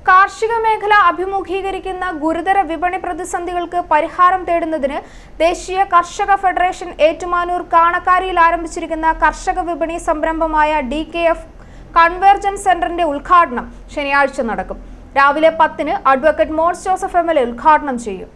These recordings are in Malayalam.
കാർഷിക മേഖല അഭിമുഖീകരിക്കുന്ന ഗുരുതര വിപണി പ്രതിസന്ധികൾക്ക് പരിഹാരം തേടുന്നതിന് ദേശീയ കർഷക ഫെഡറേഷൻ ഏറ്റുമാനൂർ കാണക്കാരിയിൽ ആരംഭിച്ചിരിക്കുന്ന കർഷക വിപണി സംരംഭമായ DKF കൺവേർജൻസ് സെന്ററിന്റെ ഉദ്ഘാടനം ശനിയാഴ്ച നടക്കും. രാവിലെ 10-ന് അഡ്വക്കേറ്റ് മോൻസ് ജോസഫ് MLA ഉദ്ഘാടനം ചെയ്യും.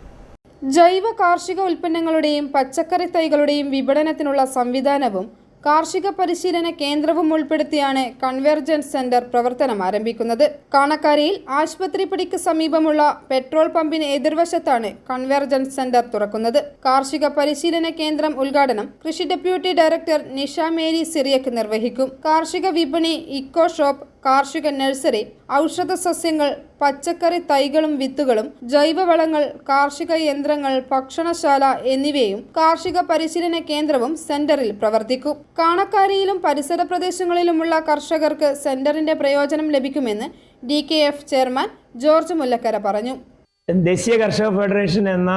ജൈവ കാർഷിക ഉൽപ്പന്നങ്ങളുടെയും പച്ചക്കറി തൈകളുടെയും വിപണനത്തിനുള്ള സംവിധാനവും കാർഷിക പരിശീലന കേന്ദ്രവും ഉൾപ്പെടുത്തിയാണ് കൺവേർജൻസ് സെന്റർ പ്രവർത്തനം ആരംഭിക്കുന്നത്. കാണക്കാരിയിൽ ആശുപത്രിപ്പടിക്ക് സമീപമുള്ള പെട്രോൾ പമ്പിന് എതിർവശത്താണ് കൺവേർജൻസ് സെന്റർ തുറക്കുന്നത്. കാർഷിക പരിശീലന കേന്ദ്രം ഉദ്ഘാടനം കൃഷി ഡെപ്യൂട്ടി ഡയറക്ടർ നിഷ മേരി സിറിയക്ക് നിർവഹിക്കും. കാർഷിക വിപണി, ഇക്കോ ഷോപ്പ്, കാർഷിക നഴ്സറി, ഔഷധ സസ്യങ്ങൾ, പച്ചക്കറി തൈകളും വിത്തുകളും, ജൈവവളങ്ങൾ, കാർഷിക യന്ത്രങ്ങൾ, ഭക്ഷണശാല എന്നിവയും കാർഷിക പരിശീലന കേന്ദ്രവും സെന്ററിൽ പ്രവർത്തിക്കും. കാണക്കാരിയിലും പരിസര പ്രദേശങ്ങളിലുമുള്ള കർഷകർക്ക് സെന്ററിന്റെ പ്രയോജനം ലഭിക്കുമെന്ന് DKF ചെയർമാൻ ജോർജ് മുല്ലക്കര പറഞ്ഞു. ദേശീയ കർഷക ഫെഡറേഷൻ എന്ന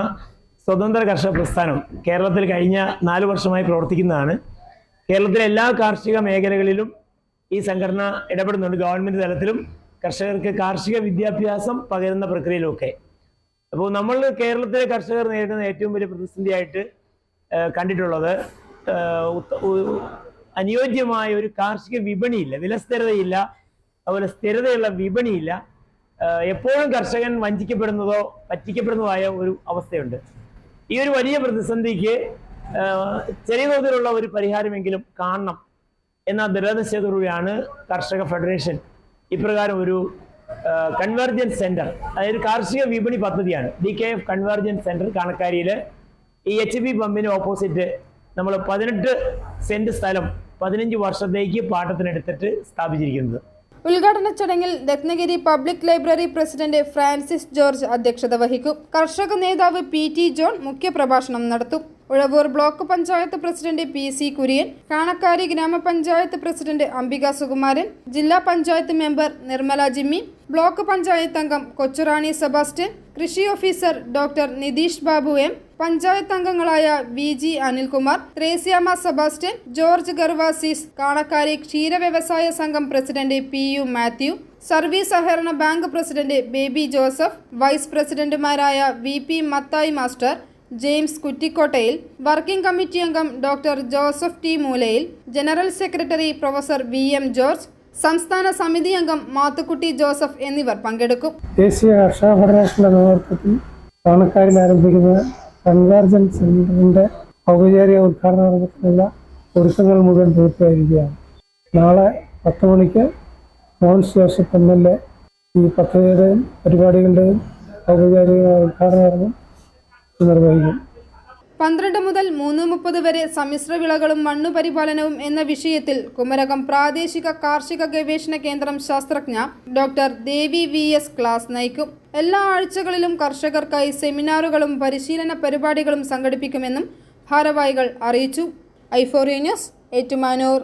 സ്വതന്ത്ര കർഷക പ്രസ്ഥാനം കേരളത്തിൽ കഴിഞ്ഞ 4 വർഷമായി പ്രവർത്തിക്കുന്നതാണ്. കേരളത്തിലെ എല്ലാ കാർഷിക മേഖലകളിലും ഈ സംഘടന ഇടപെടുന്നുണ്ട്. ഗവൺമെൻറ് തലത്തിലും കർഷകർക്ക് കാർഷിക വിദ്യാഭ്യാസം പകരുന്ന പ്രക്രിയയിലൊക്കെ. അപ്പോൾ നമ്മൾ കേരളത്തിലെ കർഷകർ നേരിടുന്ന ഏറ്റവും വലിയ പ്രതിസന്ധിയായിട്ട് കണ്ടിട്ടുള്ളത് അനുയോജ്യമായ ഒരു കാർഷിക വിപണിയില്ല, വിലസ്ഥിരതയില്ല, അതുപോലെ സ്ഥിരതയുള്ള വിപണിയില്ല. എപ്പോഴും കർഷകൻ വഞ്ചിക്കപ്പെടുന്നതോ പറ്റിക്കപ്പെടുന്നതോ ആയ ഒരു അവസ്ഥയുണ്ട്. ഈ ഒരു വലിയ പ്രതിസന്ധിക്ക് ചെറിയ തോതിലുള്ള ഒരു പരിഹാരമെങ്കിലും കാണണം എന്ന ദൃഢനിശ്ചയത്തോടുകൂടിയാണ് കർഷക ഫെഡറേഷൻ ഇപ്രകാരം ഒരു കൺവേർജൻസ് സെന്റർ, അതായത് കാർഷിക വിപണി പദ്ധതിയാണ് DKF കൺവേർജൻസ് സെന്റർ കാണക്കാരിയിൽ ഈ HB പമ്പിന് ഓപ്പോസിറ്റ് നമ്മൾ 18 സെന്റ് സ്ഥലം 15 വർഷത്തേക്ക് പാട്ടത്തിനെടുത്തിട്ട് സ്ഥാപിച്ചിരിക്കുന്നത്. ഉദ്ഘാടന ചടങ്ങിൽ Ratnagiri public library president Francis George അധ്യക്ഷത വഹിക്കും. കർഷക നേതാവ് PT ജോൺ മുഖ്യപ്രഭാഷണം നടത്തും. Uzhavoor block panchayat president PC Kurian, Kanakkari ഗ്രാമപഞ്ചായത്ത് പ്രസിഡന്റ് അംബിക സുകുമാരൻ, ജില്ലാ പഞ്ചായത്ത് മെമ്പർ നിർമ്മല ജിമ്മി, ബ്ലോക്ക് പഞ്ചായത്ത് അംഗം കൊച്ചുറാണി സെബാസ്റ്റ്യൻ, കൃഷി officer doctor Nitheesh Babu M, panchayat അംഗങ്ങളായ VG അനിൽകുമാർ, ത്രേസ്യാമ്മ സെബാസ്റ്റ്യൻ, ജോർജ് ഗർവാസീസ്, കാണക്കാരി ക്ഷീര വ്യവസായ സംഘം പ്രസിഡന്റ് PU മാത്യു, സർവീസ് സഹകരണ bank president Baby Joseph, vice പ്രസിഡന്റുമാരായ VP Mathai master, James കുറ്റിക്കോട്ടയിൽ, working committee അംഗം ഡോക്ടർ ജോസഫ് T മൂലയിൽ, general secretary professor VM George, സംസ്ഥാന സമിതി അംഗം മാത്തുക്കുട്ടി ജോസഫ് എന്നിവർ പങ്കെടുക്കും. ദേശീയ കർഷക ഫെഡറേഷന്റെ നേതൃത്വത്തിൽ കാണക്കാരിൽ ആരംഭിക്കുന്ന കൺവേർജൻസ് സെന്ററിന്റെ ഔപചാരിക ഉദ്ഘാടനത്തിനുള്ള ഒരുക്കങ്ങൾ മുഴുവൻ പൂർത്തിയായിരിക്കുകയാണ്. നാളെ 10 മണിക്ക് മോൻസ് ജോസഫ് MLA ഈ പദ്ധതിയുടെയും പരിപാടികളുടെയും ഔപചാരിക ഉദ്ഘാടനം നിർവഹിക്കും. 12 മുതൽ 3:30 വരെ സമ്മിശ്ര വിളകളും മണ്ണുപരിപാലനവും എന്ന വിഷയത്തിൽ കുമരകം പ്രാദേശിക കാർഷിക ഗവേഷണ കേന്ദ്രം ശാസ്ത്രജ്ഞ ഡോക്ടർ ദേവി VS ക്ലാസ് നയിക്കും. എല്ലാ ആഴ്ചകളിലും കർഷകർക്കായി സെമിനാറുകളും പരിശീലന പരിപാടികളും സംഘടിപ്പിക്കുമെന്നും ഭാരവാഹികൾ അറിയിച്ചു. i4 news, Ettumanoor.